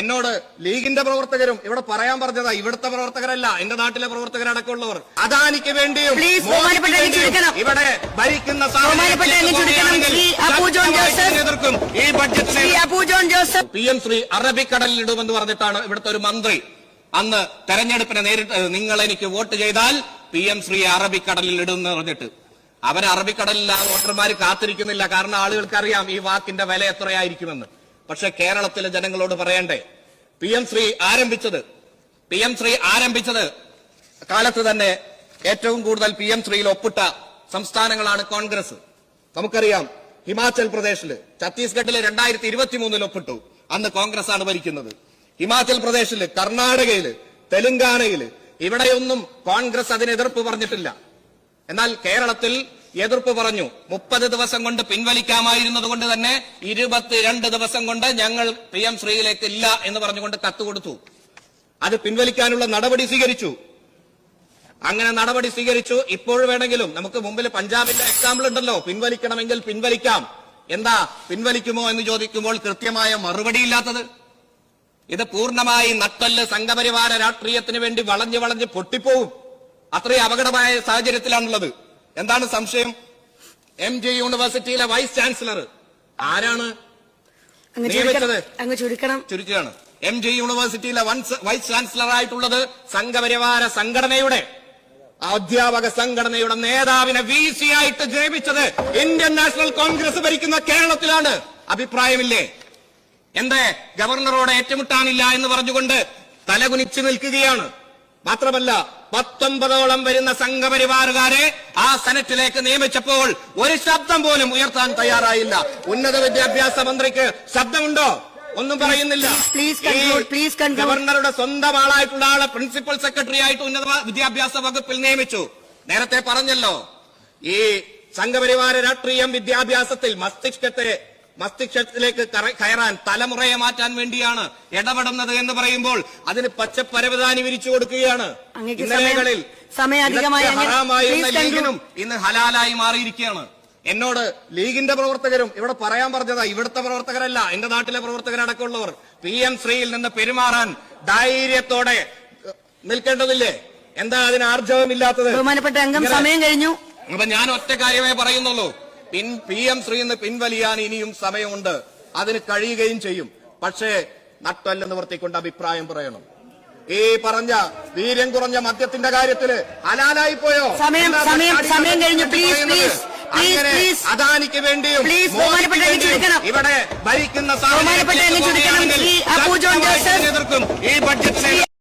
എന്നോട് ലീഗിന്റെ പ്രവർത്തകരും ഇവിടെ പറയാൻ പറഞ്ഞതാ, ഇവിടുത്തെ പ്രവർത്തകരല്ല, എന്റെ നാട്ടിലെ പ്രവർത്തകരടക്കമുള്ളവർ അദാനിക്ക് വേണ്ടിയും ഇവിടെ ഭരിക്കുന്ന എതിർക്കും ഈ ബഡ്ജറ്റ്. PM ശ്രീ അറബിക്കടലിൽ ഇടുമെന്ന് പറഞ്ഞിട്ടാണ് ഇവിടുത്തെ ഒരു മന്ത്രി അന്ന് തെരഞ്ഞെടുപ്പിനെ നേരിട്ട് നിങ്ങൾ എനിക്ക് വോട്ട് ചെയ്താൽ PM ശ്രീ അറബിക്കടലിൽ ഇടുമെന്ന് പറഞ്ഞിട്ട് അവൻ അറബിക്കടലിൽ ആ വോട്ടർമാർ കാത്തിരിക്കുന്നില്ല. കാരണം ആളുകൾക്ക് അറിയാം ഈ വാക്കിന്റെ വില എത്രയായിരിക്കുമെന്ന്. പക്ഷെ കേരളത്തിലെ ജനങ്ങളോട് പറയണ്ടേ, PM ശ്രീ ആരംഭിച്ചത് കാലത്ത് തന്നെ ഏറ്റവും കൂടുതൽ PM ശ്രീയിൽ ഒപ്പിട്ട സംസ്ഥാനങ്ങളാണ് കോൺഗ്രസ്. നമുക്കറിയാം ഹിമാചൽ പ്രദേശില്, ഛത്തീസ്ഗഡില് 2023 ഒപ്പിട്ടു, അന്ന് കോൺഗ്രസ് ആണ് ഭരിക്കുന്നത്. ഹിമാചൽ പ്രദേശില്, കർണാടകയില്, തെലങ്കാനയില് ഇവിടെയൊന്നും കോൺഗ്രസ് അതിന് എതിർപ്പ് പറഞ്ഞിട്ടില്ല. എന്നാൽ കേരളത്തിൽ എതിർപ്പ് പറഞ്ഞു. 30 ദിവസം കൊണ്ട് പിൻവലിക്കാമായിരുന്നത് കൊണ്ട് തന്നെ 22 ദിവസം കൊണ്ട് ഞങ്ങൾ PM ശ്രീയിലേക്ക് ഇല്ല എന്ന് പറഞ്ഞുകൊണ്ട് കത്ത് കൊടുത്തു. അത് പിൻവലിക്കാനുള്ള നടപടി സ്വീകരിച്ചു. അങ്ങനെ നടപടി സ്വീകരിച്ചു. ഇപ്പോൾ വേണമെങ്കിലും നമുക്ക് മുമ്പിൽ പഞ്ചാബിന്റെ എക്സാമ്പിൾ ഉണ്ടല്ലോ, പിൻവലിക്കണമെങ്കിൽ പിൻവലിക്കാം. എന്താ പിൻവലിക്കുമോ എന്ന് ചോദിക്കുമ്പോൾ കൃത്യമായ മറുപടിയില്ലാത്തത്? ഇത് പൂർണ്ണമായി നട്ടല് സംഘപരിവാര രാഷ്ട്രീയത്തിന് വേണ്ടി വളഞ്ഞ് വളഞ്ഞ് പൊട്ടിപ്പോവും. അത്രയും അപകടമായ സാഹചര്യത്തിലാണുള്ളത്. എന്താണ് സംശയം? MG യൂണിവേഴ്സിറ്റിയിലെ വൈസ് ചാൻസലർ ആരാണ് നിയമിച്ചത്? ചുരുക്കുകയാണ്. MG യൂണിവേഴ്സിറ്റിയിലെ വൈസ് ചാൻസലർ ആയിട്ടുള്ളത് സംഘപരിവാര സംഘടനയുടെ, അധ്യാപക സംഘടനയുടെ നേതാവിനെ VC ആയിട്ട് നിയമിച്ചത് ഇന്ത്യൻ നാഷണൽ കോൺഗ്രസ് ഭരിക്കുന്ന കേരളത്തിലാണ്. അഭിപ്രായമില്ലേ? എന്തേ ഗവർണറോട് ഏറ്റുമുട്ടാനില്ല എന്ന് പറഞ്ഞുകൊണ്ട് തലകുനിച്ചു നിൽക്കുകയാണ്. മാത്രമല്ല 19ഓളം വരുന്ന സംഘപരിവാറുകാരെ ആ സെനറ്റിലേക്ക് നിയമിച്ചപ്പോൾ ഒരു ശബ്ദം പോലും ഉയർത്താൻ തയ്യാറായില്ല. ഉന്നത വിദ്യാഭ്യാസ മന്ത്രിക്ക് ശബ്ദമുണ്ടോ? ഒന്നും പറയുന്നില്ല. ഗവർണറുടെ സ്വന്തം ആളായിട്ടുള്ള ആളെ പ്രിൻസിപ്പൽ സെക്രട്ടറി ആയിട്ട് ഉന്നത വിദ്യാഭ്യാസ വകുപ്പിൽ നിയമിച്ചു. നേരത്തെ പറഞ്ഞല്ലോ, ഈ സംഘപരിവാര രാഷ്ട്രീയം വിദ്യാഭ്യാസത്തിൽ മസ്തിഷ്കത്തിലേക്ക് കയറാൻ, തലമുറയെ മാറ്റാൻ വേണ്ടിയാണ് ഇടപെടുന്നത് എന്ന് പറയുമ്പോൾ അതിന് പച്ചപ്പരവതാനി വിരിച്ചു കൊടുക്കുകയാണ്. ഇന്നലകളിൽ ഹറാമായിരുന്ന ലീഗിനും ഇന്ന് ഹലാലായി മാറിയിരിക്കുകയാണ്. എന്നോട് ലീഗിന്റെ പ്രവർത്തകരും ഇവിടെ പറയാൻ പറഞ്ഞതാ, ഇവിടുത്തെ പ്രവർത്തകരല്ല, എന്റെ നാട്ടിലെ പ്രവർത്തകരടക്കമുള്ളവർ PM ശ്രീയിൽ നിന്ന് പെരുമാറാൻ ധൈര്യത്തോടെ നിൽക്കേണ്ടതില്ലേ? എന്താ അതിന് ആർജവമില്ലാത്തത്? ബഹുമാനപ്പെട്ട അംഗം, സമയം കഴിഞ്ഞു. അപ്പൊ ഞാൻ ഒറ്റ കാര്യമേ പറയുന്നുള്ളൂ. PM ശ്രീന്ന് പിൻവലിയാൻ ഇനിയും സമയമുണ്ട്, അതിന് കഴിയുകയും ചെയ്യും. പക്ഷേ നട്ടല് നിവർത്തിക്കൊണ്ട് അഭിപ്രായം പറയണം. ഈ പറഞ്ഞ വീര്യം കുറഞ്ഞ മദ്യത്തിന്റെ കാര്യത്തില് ഹലാലായി പോയോ? സമയം കഴിഞ്ഞു. അദാനിക്ക് വേണ്ടിയും ഇവിടെ ഭരിക്കുന്ന എതിർക്കും ഈ ബഡ്ജറ്റ്.